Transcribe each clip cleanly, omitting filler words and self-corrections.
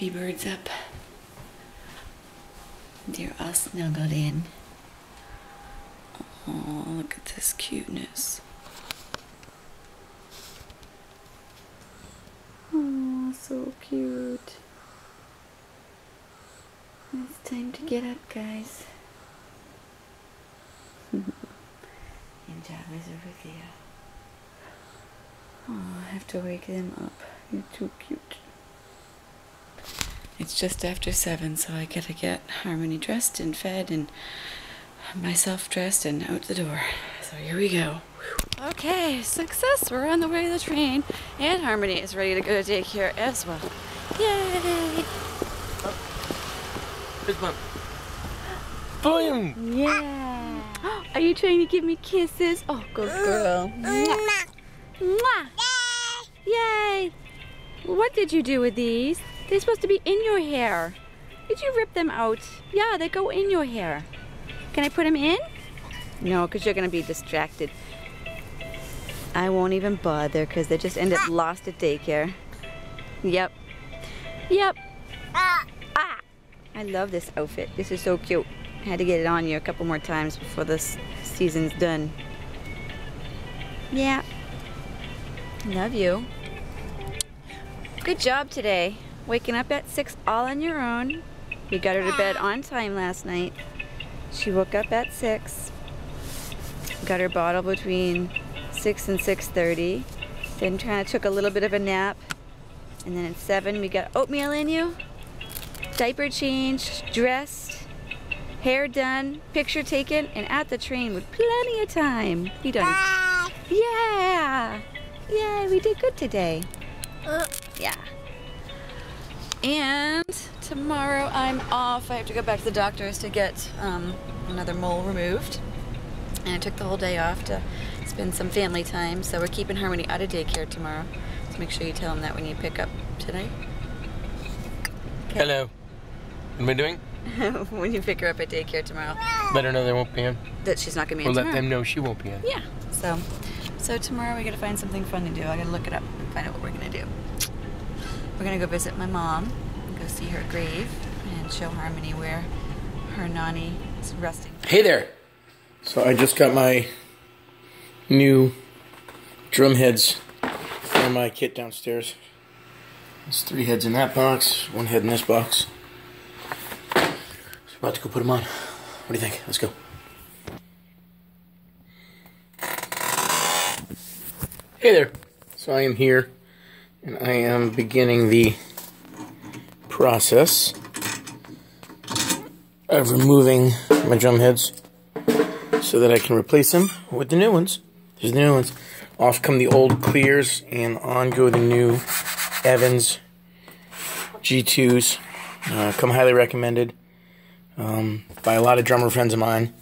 baby birds up. They're all snuggled in. Oh, look at this cuteness. Oh, so cute. It's time to get up, guys. And Java's over there. Oh, I have to wake them up. You're too cute. It's just after 7, so I gotta get Harmony dressed and fed and myself dressed and out the door. So here we go. Okay, success. We're on the way to the train, and Harmony is ready to go to daycare as well. Yay! Fist bump. Boom! Yeah! Are you trying to give me kisses? Oh, good girl. Mwah! Mwah! Yay! What did you do with these? They're supposed to be in your hair. Did you rip them out? Yeah, they go in your hair. Can I put them in? No, because you're going to be distracted. I won't even bother because they just end up lost at daycare. Yep. Yep. Ah! I love this outfit. This is so cute. I had to get it on you a couple more times before this season's done. Yeah. Love you. Good job today. Waking up at 6 all on your own. We got her to bed on time last night. She woke up at 6. Got her bottle between 6 and 6:30. Then kind of took a little bit of a nap. And then at 7 we got oatmeal in you. Diaper changed, dressed, hair done, picture taken, and at the train with plenty of time. We done. Yeah! Yeah, we did good today. Yeah. And tomorrow I'm off. I have to go back to the doctor's to get another mole removed. And I took the whole day off to spend some family time. So we're keeping Harmony out of daycare tomorrow. So make sure you tell him that when you pick up today. Okay. Hello. What am I doing? When you pick her up at daycare tomorrow. Let her know they won't be in. That she's not going to be in Or tomorrow. let them know she won't be in. Yeah. So tomorrow we got to find something fun to do. I got to look it up and find out what we're going to do. We're going to go visit my mom and go see her grave and show Harmony where her nanny is resting. Hey there. So I just got my new drum heads for my kit downstairs. There's 3 heads in that box, 1 head in this box. So I'm about to go put them on. What do you think? Let's go. Hey there. So I am here and I am beginning the process of removing my drum heads so that I can replace them with the new ones. There's the new ones. Off come the old clears and on go the new Evans G2s. Come highly recommended by a lot of drummer friends of mine,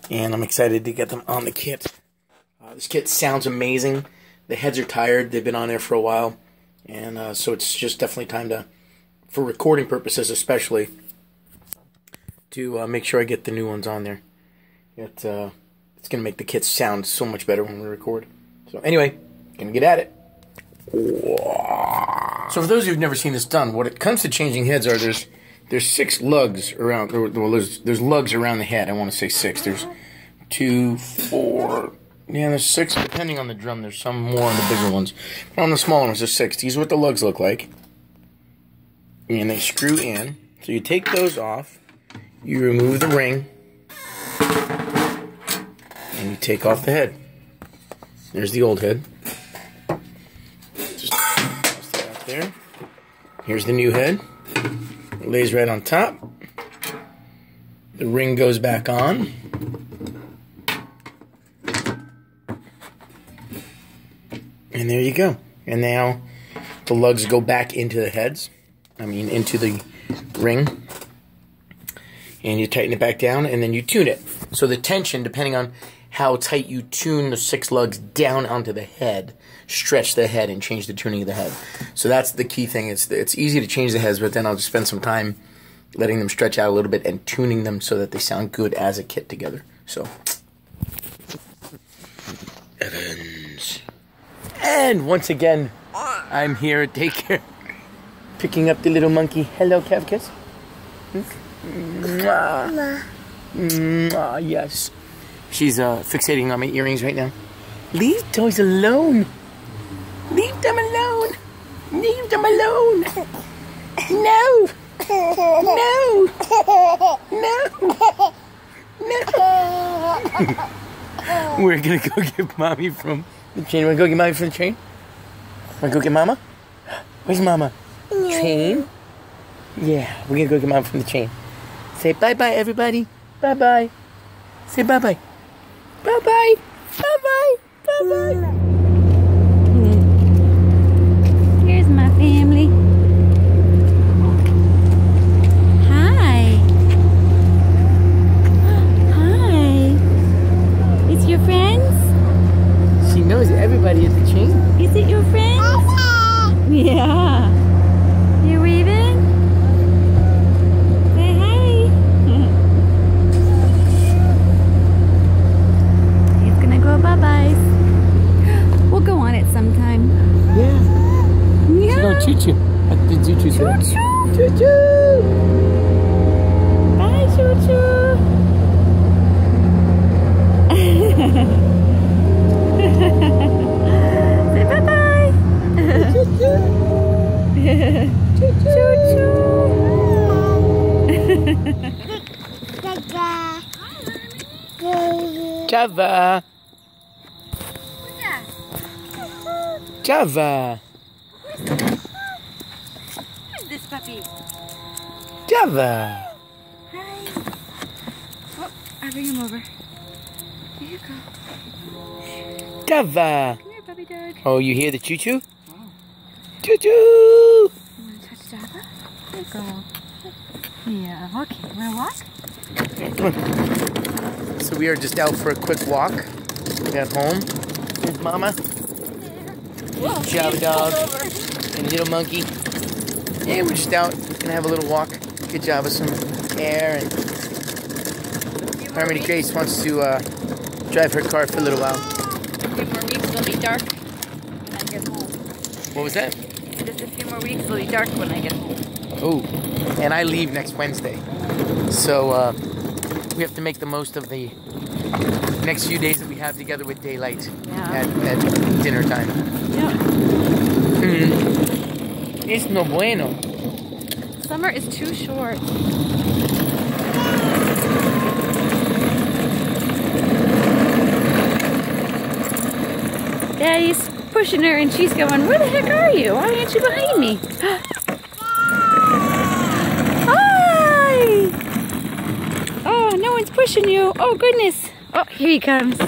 and I'm excited to get them on the kit. This kit sounds amazing. The heads are tired. They've been on there for a while, and so it's just definitely time to, for recording purposes especially, to make sure I get the new ones on there. It's going to make the kit sound so much better when we record. So anyway, gonna get at it. So for those of you who've never seen this done, what it comes to changing heads are there's 6 lugs around. Well, there's lugs around the head. I want to say 6. There's 2, 4. Yeah, there's 6 depending on the drum. There's some more on the bigger ones. But on the smaller ones, there's 6. These are what the lugs look like, and they screw in. So you take those off. You remove the ring, and you take off the head. There's the old head. Just toss that out there. Here's the new head. It lays right on top. The ring goes back on. And there you go. And now the lugs go back into the heads. Into the ring. And you tighten it back down, and then you tune it. So the tension, depending on how tight you tune the 6 lugs down onto the head, stretch the head and change the tuning of the head. So that's the key thing. It's easy to change the heads, but then I'll just spend some time letting them stretch out a little bit and tuning them so that they sound good as a kit together. So, Evans. And once again, I'm here at daycare. Picking up the little monkey. Hello, Kevkiss. Mwah. Mwah, yes. She's fixating on my earrings right now. Leave toys alone. Leave them alone. Leave them alone. No. No. No. No. We're gonna go get Mommy from the train. Wanna go get Mommy from the train? Wanna go get Mama? Where's Mama? Train? Yeah, we're gonna go get Mama from the train. Say bye-bye, everybody. Bye-bye. Say bye-bye. Bye-bye. Bye-bye. Bye-bye. Here's my family. Hi. Hi. It's your friends? She knows everybody at the train. Is it your friends? Yeah. You waving? Say hi. He's gonna go bye-byes. We'll go on it sometime. Yeah. She's going choo-choo. What did choo-choo say? Choo-choo. Choo-choo. Bye, choo-choo. Say bye-bye. Choo-choo. Java. Java. Who's this puppy? Java. Hi. Oh, I'll bring him over. Here you go. Java. Come here, puppy dog. Oh, you hear the choo-choo? Oh. Choo-choo. You want to touch Java? There you go. Yeah, okay. You want to walk? Come on. So we are just out for a quick walk. We got home. Here's Mama. Whoa, Java dog. And little monkey. Yeah, we're just out. Gonna have a little walk. Get Java some air. And Harmony Grace wants to drive her car for a little while. A few more weeks it'll be dark when I get home. What was that? Just a few more weeks it'll be dark when I get home. Oh, and I leave next Wednesday. So we have to make the most of the next few days that we have together with daylight at dinner time. Yeah. Es no bueno. Summer is too short. Daddy's pushing her and she's going, where the heck are you? Why aren't you behind me? Hi! Oh, no one's pushing you. Oh, goodness. Oh, here he comes.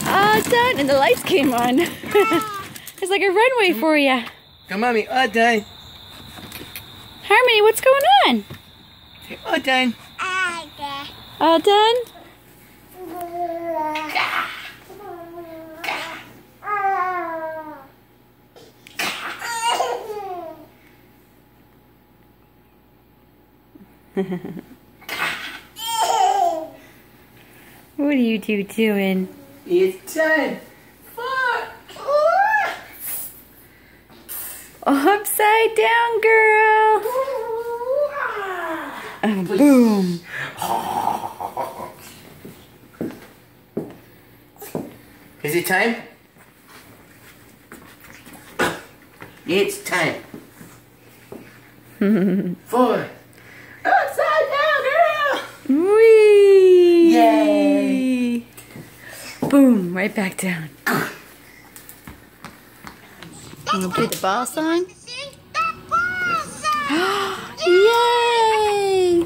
All done, and the lights came on. It's like a runway for you. Come, Mommy. All done. Harmony, what's going on? All done. All done? What are you two doing? It's time. Upside down, girl. Boom. Is it time? It's time. 4. Upside down, girl. Whee! Yay! Boom! Right back down. You want to play the ball song? Yay!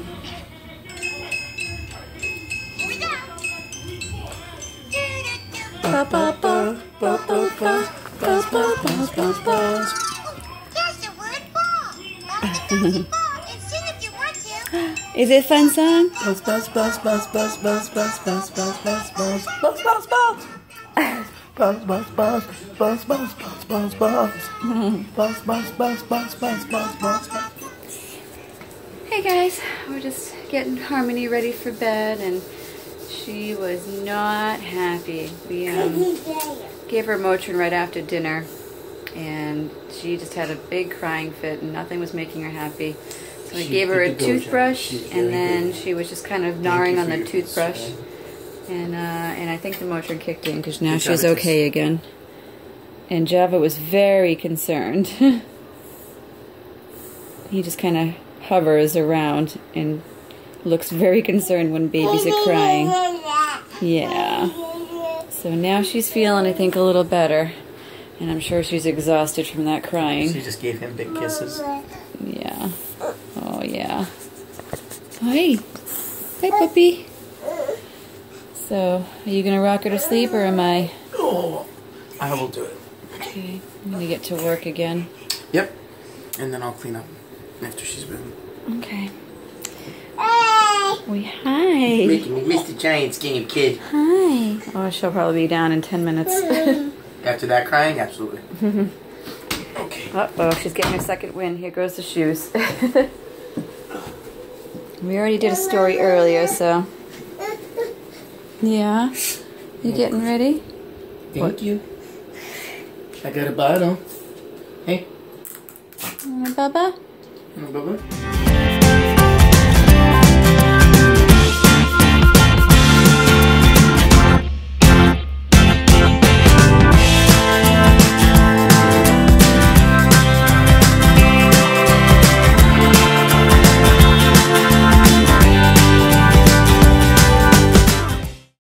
Ba ba ba ba ba ba ba ba ba ba. There's the word ball. And sing if you want to. Is it a fun song? Buzz, buzz, buzz, buzz, buzz, buzz, buzz, buzz, buzz, buzz, buzz, buzz, buzz, buzz. Buzz, buzz, buzz, buzz, buzz, buzz, buzz, buzz. Buzz, buzz, buzz, buzz, buzz, buzz, buzz, buzz. Hey guys, we're just getting Harmony ready for bed, and she was not happy. We gave her Motrin right after dinner, and she just had a big crying fit, and nothing was making her happy. So we gave her a toothbrush, and then she was just kind of gnawing on the toothbrush. And I think the Motrin kicked in, because now she's okay again. And Java was very concerned. He just kind of hovers around and looks very concerned when babies are crying. Yeah. So now she's feeling, I think, a little better. And I'm sure she's exhausted from that crying. She just gave him big kisses. Yeah. Oh, yeah. Hi. Hi, puppy. So, are you going to rock her to sleep, or am I? Oh, I will do it. Okay. I'm going to get to work again. Yep. And then I'll clean up after she's been. Okay. Hey. Hi. Making me miss the Giants game, kid. Hi. Oh, she'll probably be down in 10 minutes. After that crying, absolutely. Okay. Uh-oh, she's getting her second win. Here goes the shoes. We already did a story earlier, so... Yeah? You getting ready? Thank you. I got a bottle. Hey. Bubba? Bubba.